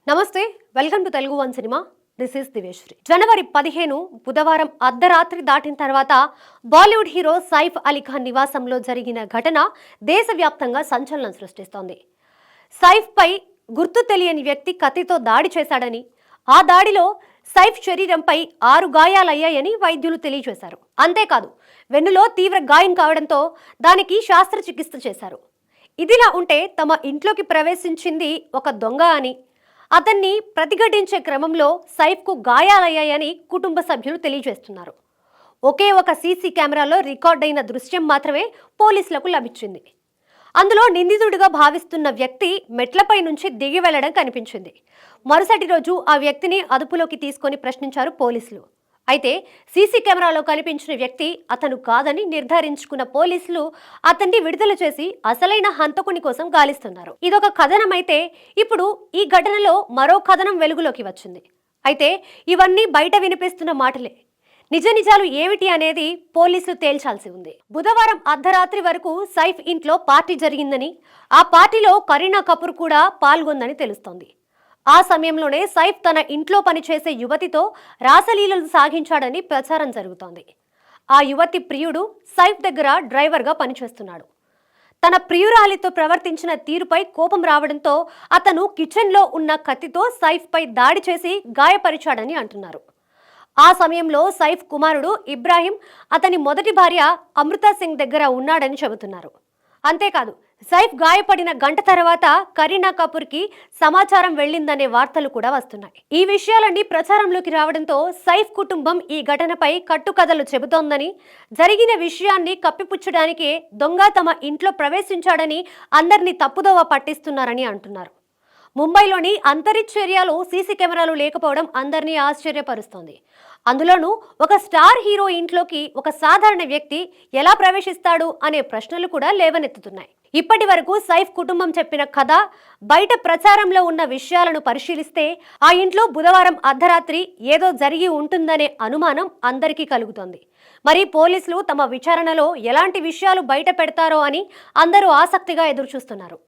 నమస్తే, welcome to Telugu one cinema. This is Diveshwari. జనవరి 15 బుధవారం అర్ధరాత్రి దాటిన తర్వాత బాలీవుడ్ హీరో సైఫ్ అలీ ఖాన్ నివాసంలో జరిగిన ఘటన దేశవ్యాప్తంగా సంచలనం సృష్టిస్తోంది. సైఫ్ పై గుర్తు తెలియని వ్యక్తి కత్తితో దాడి చేశాడని, ఆ దాడిలో సైఫ్ శరీరంపై 6 గాయాలయ్యాయని వైద్యులు తెలియజేశారు. అంతేకాదు, వెన్నులో తీవ్ర గాయం కావడంతో దానికి శస్త్రచికిత్స చేశారు. ఇదిలా ఉంటే తమ ఇంట్లోకి ప్రవేశించింది ఒక దొంగ అని, అతన్ని ప్రతిఘటించే క్రమంలో సైఫ్కు గాయాలయ్యాయని కుటుంబ సభ్యులు తెలియజేస్తున్నారు. ఒకే ఒక సీసీ కెమెరాలో రికార్డైన దృశ్యం మాత్రమే పోలీసులకు లభించింది. అందులో నిందితుడిగా భావిస్తున్న వ్యక్తి మెట్లపై నుంచి దిగి వెళ్లడం కనిపించింది. మరుసటి రోజు ఆ వ్యక్తిని అదుపులోకి తీసుకొని ప్రశ్నించారు పోలీసులు. అయితే సీసీ కెమెరాలో కనిపించిన వ్యక్తి అతను కాదని నిర్ధారించుకున్న పోలీసులు అతన్ని విడుదల చేసి అసలైన హంతకుని కోసం గాలిస్తున్నారు. ఇదొక కథనం అయితే ఇప్పుడు ఈ ఘటనలో మరో కథనం వెలుగులోకి వచ్చింది. అయితే ఇవన్నీ బయట వినిపిస్తున్న మాటలే. నిజ నిజాలు ఏమిటి అనేది పోలీసులు తేల్చాల్సి ఉంది. బుధవారం అర్ధరాత్రి వరకు సైఫ్ ఇంట్లో పార్టీ జరిగిందని, ఆ పార్టీలో కరీనా కపూర్ కూడా పాల్గొందని తెలుస్తోంది. ఆ సమయంలోనే సైఫ్ తన ఇంట్లో పనిచేసే యువతితో రాసలీలలు సాగించాడని ప్రచారం జరుగుతోంది. ఆ యువతి ప్రియుడు సైఫ్ దగ్గర డ్రైవర్గా పనిచేస్తున్నాడు. తన ప్రియురాలితో ప్రవర్తించిన తీరుపై కోపం రావడంతో అతను కిచెన్లో ఉన్న కత్తితో సైఫ్పై దాడి చేసి గాయపరిచాడని అంటున్నారు. ఆ సమయంలో సైఫ్ కుమారుడు ఇబ్రాహిం అతని మొదటి భార్య అమృతా సింగ్ దగ్గర ఉన్నాడని చెబుతున్నారు. అంతేకాదు, సైఫ్ గాయపడిన గంట తర్వాత కరీనా కపూర్కి సమాచారం వెళ్లిందనే వార్తలు కూడా వస్తున్నాయి. ఈ విషయాలన్నీ ప్రచారంలోకి రావడంతో సైఫ్ కుటుంబం ఈ ఘటనపై కట్టుకథలు చెబుతోందని, జరిగిన విషయాన్ని కప్పిపుచ్చడానికే దొంగ తమ ఇంట్లో ప్రవేశించాడని అందరినీ తప్పుదోవ పట్టిస్తున్నారని అంటున్నారు. ముంబైలోని అంతరిక్ష్ ఏరియాలో సీసీ కెమెరాలు లేకపోవడం అందరినీ ఆశ్చర్యపరుస్తోంది. అందులోనూ ఒక స్టార్ హీరో ఇంట్లోకి ఒక సాధారణ వ్యక్తి ఎలా ప్రవేశిస్తాడు అనే ప్రశ్నలు కూడా లేవనెత్తుతున్నాయి. ఇప్పటి వరకు సైఫ్ కుటుంబం చెప్పిన కథ, బయట ప్రచారంలో ఉన్న విషయాలను పరిశీలిస్తే ఆ ఇంట్లో బుధవారం అర్ధరాత్రి ఏదో జరిగి ఉంటుందనే అనుమానం అందరికీ కలుగుతోంది. మరి పోలీసులు తమ విచారణలో ఎలాంటి విషయాలు బయట పెడతారో అని అందరూ ఆసక్తిగా ఎదురుచూస్తున్నారు.